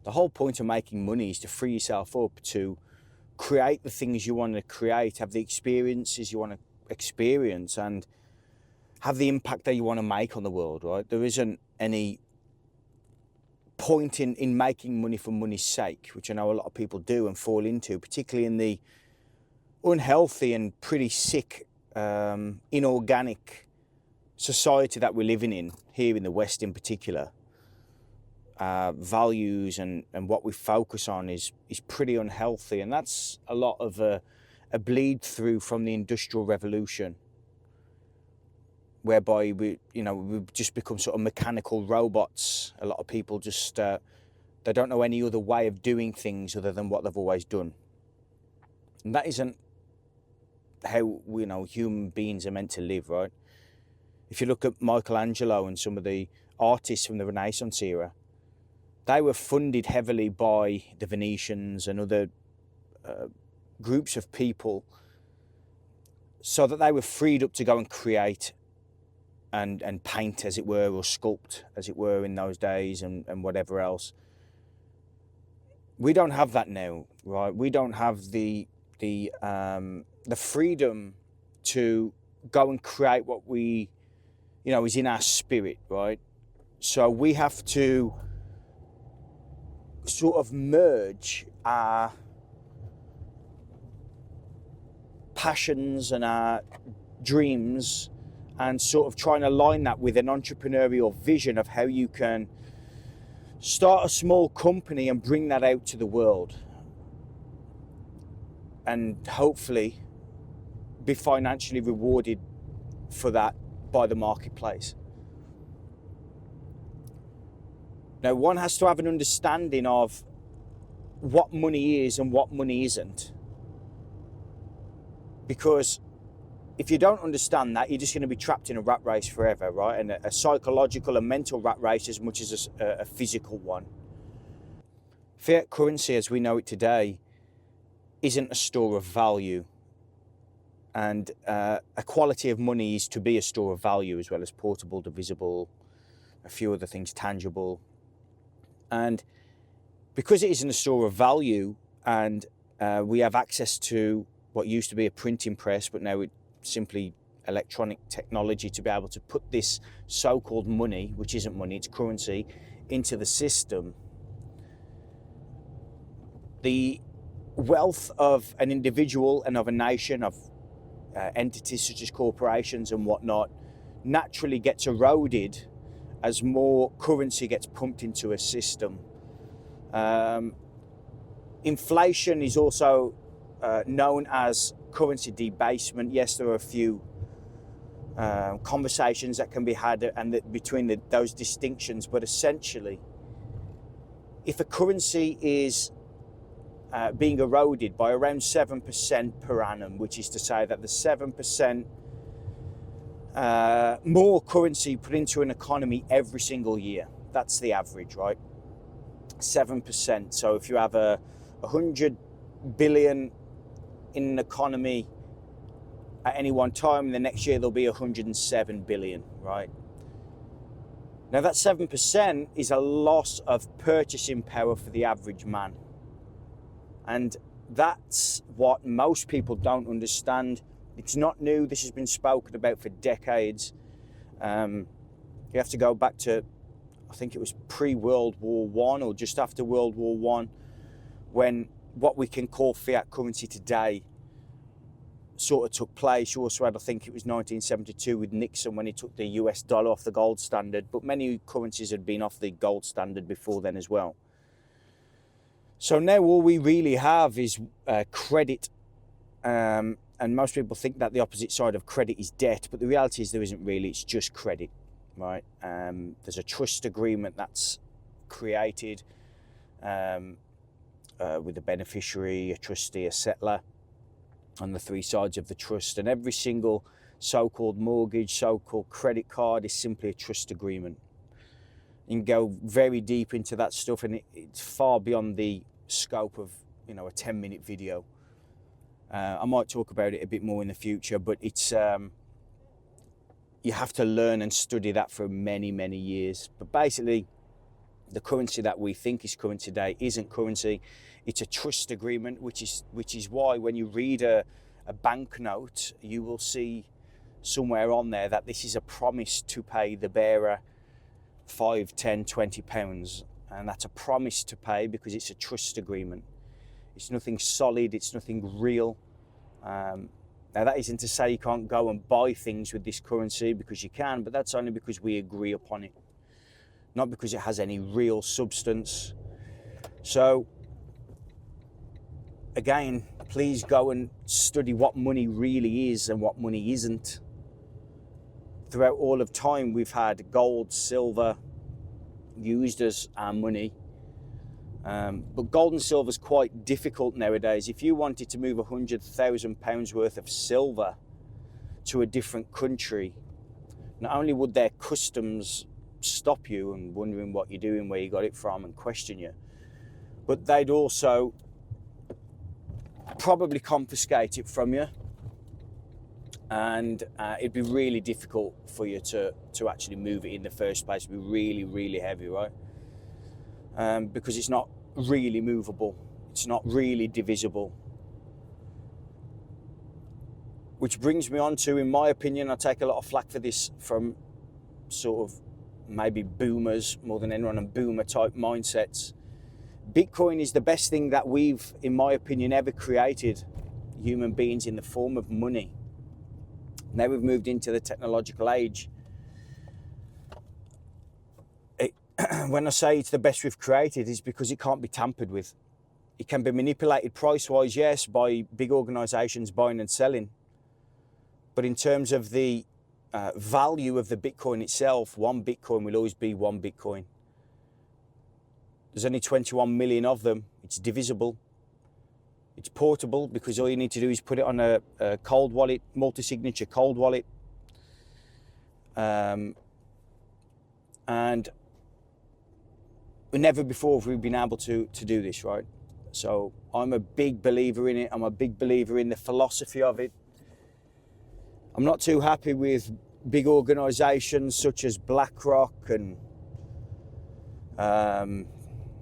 The whole point of making money is to free yourself up to create the things you want to create, have the experiences you want to experience, and have the impact that you want to make on the world, right? There isn't any point in making money for money's sake, which I know a lot of people do and fall into, particularly in the unhealthy and pretty sick, inorganic society that we're living in, here in the West in particular. Values and what we focus on is pretty unhealthy, and that's a lot of a bleed through from the Industrial Revolution, whereby we've just become sort of mechanical robots. A lot of people just they don't know any other way of doing things other than what they've always done, and that isn't how human beings are meant to live, right? If you look at Michelangelo and some of the artists from the Renaissance era, they were funded heavily by the Venetians and other groups of people, so that they were freed up to go and create and paint, as it were, or sculpt, as it were, in those days, and whatever else. We don't have that now, right? We don't have the freedom to go and create what we, is in our spirit, right? So we have to sort of merge our passions and our dreams and sort of try and align that with an entrepreneurial vision of how you can start a small company and bring that out to the world, and hopefully be financially rewarded for that by the marketplace. Now, one has to have an understanding of what money is and what money isn't, because if you don't understand that, you're just going to be trapped in a rat race forever, right? And a psychological and mental rat race as much as a physical one. Fiat currency, as we know it today, isn't a store of value. And a quality of money is to be a store of value, as well as portable, divisible, a few other things, tangible. And because it isn't a store of value, and we have access to what used to be a printing press, but now it's simply electronic technology to be able to put this so-called money, which isn't money, it's currency, into the system, the wealth of an individual and of a nation, of entities such as corporations and whatnot, naturally gets eroded as more currency gets pumped into a system. Inflation is also known as currency debasement. Yes, there are a few conversations that can be had between those distinctions, but essentially, if a currency is being eroded by around 7% per annum, which is to say that the 7% more currency put into an economy every single year. That's the average, right? 7%. So if you have 100 billion in an economy at any one time, the next year there'll be 107 billion, right? Now that 7% is a loss of purchasing power for the average man. And that's what most people don't understand. It's not new. This has been spoken about for decades. You have to go back to, I think it was pre-World War I or just after World War I, when what we can call fiat currency today sort of took place. You also had, I think it was 1972 with Nixon, when he took the US dollar off the gold standard, but many currencies had been off the gold standard before then as well. So now all we really have is credit, and most people think that the opposite side of credit is debt, but the reality is there isn't really, it's just credit, right? There's a trust agreement that's created with a beneficiary, a trustee, a settler on the three sides of the trust, and every single so-called mortgage, so-called credit card is simply a trust agreement. You can go very deep into that stuff, and it's far beyond the scope of a 10-minute video. I might talk about it a bit more in the future, but it's you have to learn and study that for many years. But basically, The currency that we think is currency today isn't currency. It's a trust agreement, which is why when you read a banknote, you will see somewhere on there that this is a promise to pay the bearer 5, 10, 20 pounds. And that's a promise to pay because it's a trust agreement. It's nothing solid, it's nothing real. Now that isn't to say you can't go and buy things with this currency, because you can, but that's only because we agree upon it, not because it has any real substance. So again, please go and study what money really is and what money isn't. Throughout all of time, we've had gold, silver used as our money. But gold and silver is quite difficult nowadays. If you wanted to move £100,000 worth of silver to a different country, not only would their customs stop you and wondering what you're doing, where you got it from, and question you, but they'd also probably confiscate it from you, and it'd be really difficult for you to actually move it in the first place. It'd be really, really heavy, right? Because it's not really movable, it's not really divisible. Which brings me on to, in my opinion, I take a lot of flack for this from sort of maybe boomers more than anyone, and boomer type mindsets. Bitcoin is the best thing that we've, in my opinion, ever created, human beings, in the form of money. Now we've moved into the technological age. When I say it's the best we've created, it's because it can't be tampered with. It can be manipulated price-wise, yes, by big organisations buying and selling. But in terms of the value of the Bitcoin itself, one Bitcoin will always be one Bitcoin. There's only 21 million of them. It's divisible. It's portable, because all you need to do is put it on a cold wallet, multi-signature cold wallet. And never before have we been able to do this, right? So I'm a big believer in it. I'm a big believer in the philosophy of it. I'm not too happy with big organisations such as BlackRock and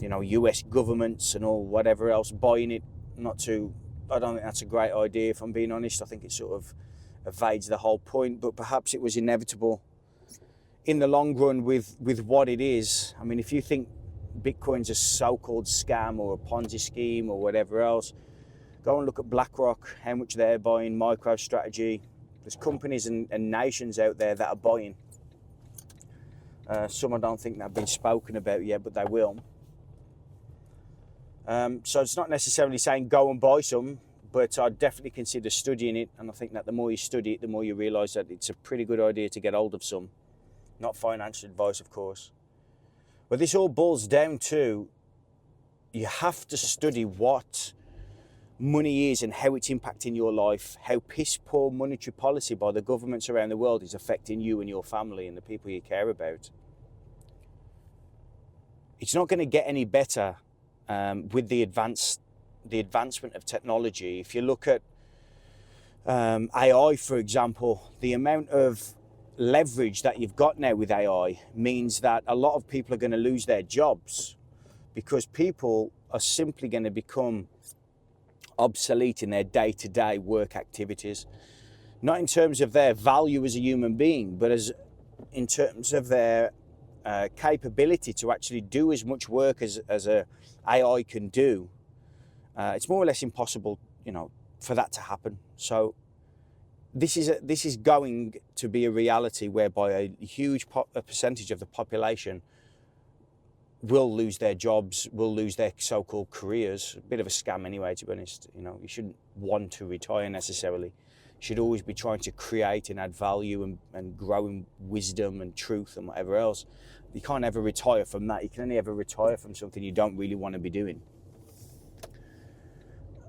US governments and all whatever else buying it. I don't think that's a great idea, if I'm being honest. I think it sort of evades the whole point, but perhaps it was inevitable in the long run with what it is. I mean, if you think Bitcoin's a so-called scam or a Ponzi scheme or whatever else, go and look at BlackRock, how much they're buying, MicroStrategy. There's companies and nations out there that are buying. Some I don't think have been spoken about yet, but they will. So it's not necessarily saying go and buy some, but I'd definitely consider studying it. And I think that the more you study it, the more you realise that it's a pretty good idea to get hold of some. Not financial advice, of course. But this all boils down to, you have to study what money is and how it's impacting your life, how piss poor monetary policy by the governments around the world is affecting you and your family and the people you care about. It's not going to get any better with the advancement of technology. If you look at AI, for example, the amount of leverage that you've got now with AI means that a lot of people are going to lose their jobs, because people are simply going to become obsolete in their day-to-day work activities, not in terms of their value as a human being, but in terms of their capability to actually do as much work as a AI can do. It's more or less impossible, for that to happen. So this is going to be a reality whereby a huge percentage of the population will lose their jobs, will lose their so-called careers. A bit of a scam anyway, to be honest. You shouldn't want to retire necessarily. You should always be trying to create and add value and grow in wisdom and truth and whatever else. You can't ever retire from that. You can only ever retire from something you don't really want to be doing.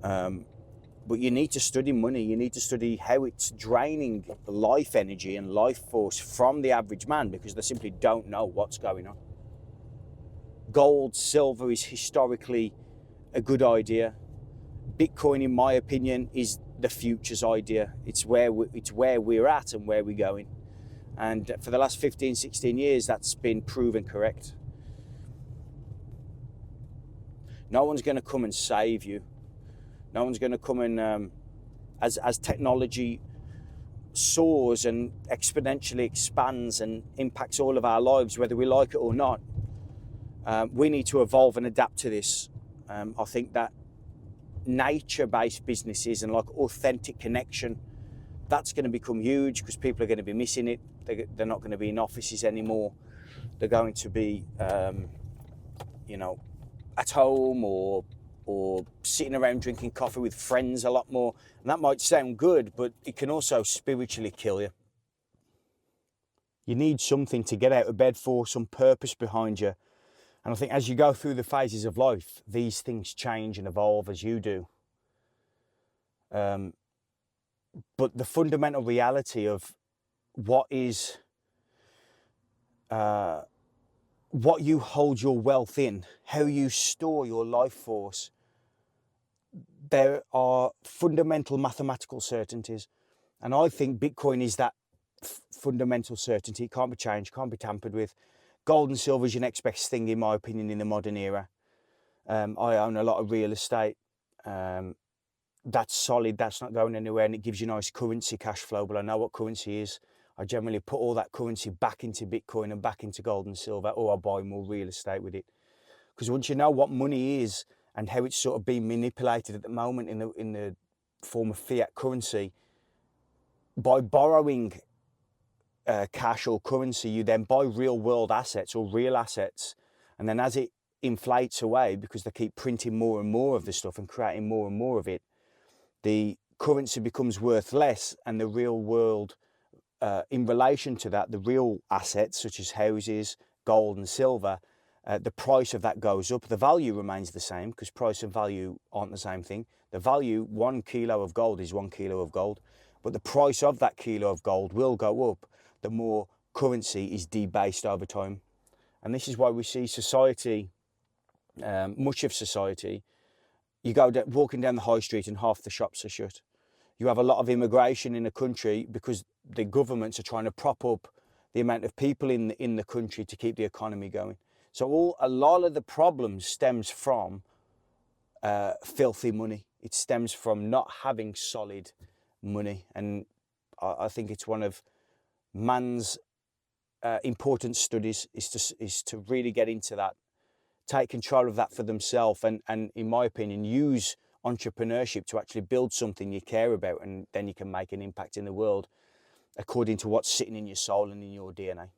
But you need to study money. You need to study how it's draining life energy and life force from the average man, because they simply don't know what's going on. Gold, silver is historically a good idea. Bitcoin, in my opinion, is the future's idea. It's where we're at and where we're going. And for the last 15, 16 years, that's been proven correct. No one's going to come and save you. No one's going to come and, as technology soars and exponentially expands and impacts all of our lives, whether we like it or not, we need to evolve and adapt to this. I think that nature-based businesses and like authentic connection, that's going to become huge because people are going to be missing it. They're not going to be in offices anymore. They're going to be, you know, at home or sitting around drinking coffee with friends a lot more. And that might sound good, but it can also spiritually kill you. You need something to get out of bed for, some purpose behind you. And I think as you go through the phases of life, these things change and evolve as you do. But the fundamental reality of what is, what you hold your wealth in, how you store your life force, there are fundamental mathematical certainties. And I think Bitcoin is that fundamental certainty. It can't be changed, can't be tampered with. Gold and silver is your next best thing, in my opinion, in the modern era. I own a lot of real estate. That's solid, that's not going anywhere, and it gives you nice currency cash flow, but I know what currency is. I generally put all that currency back into Bitcoin and back into gold and silver, or I buy more real estate with it. Because once you know what money is and how it's sort of being manipulated at the moment in the form of fiat currency, by borrowing cash or currency, you then buy real world assets or real assets, and then as it inflates away, because they keep printing more and more of the stuff and creating more and more of it, the currency becomes worth less, and the real world, in relation to that, the real assets such as houses, gold and silver, the price of that goes up. The value remains the same because price and value aren't the same thing. The value, 1 kilo of gold is 1 kilo of gold, but the price of that kilo of gold will go up the more currency is debased over time. And this is why we see society, much of society, you go walking down the high street and half the shops are shut. You have a lot of immigration in a country because the governments are trying to prop up the amount of people in the country to keep the economy going. So a lot of the problem stems from filthy money. It stems from not having solid money. And I think it's one of man's important studies is to really get into that, take control of that for themselves, and in my opinion, use entrepreneurship to actually build something you care about, and then you can make an impact in the world according to what's sitting in your soul and in your DNA.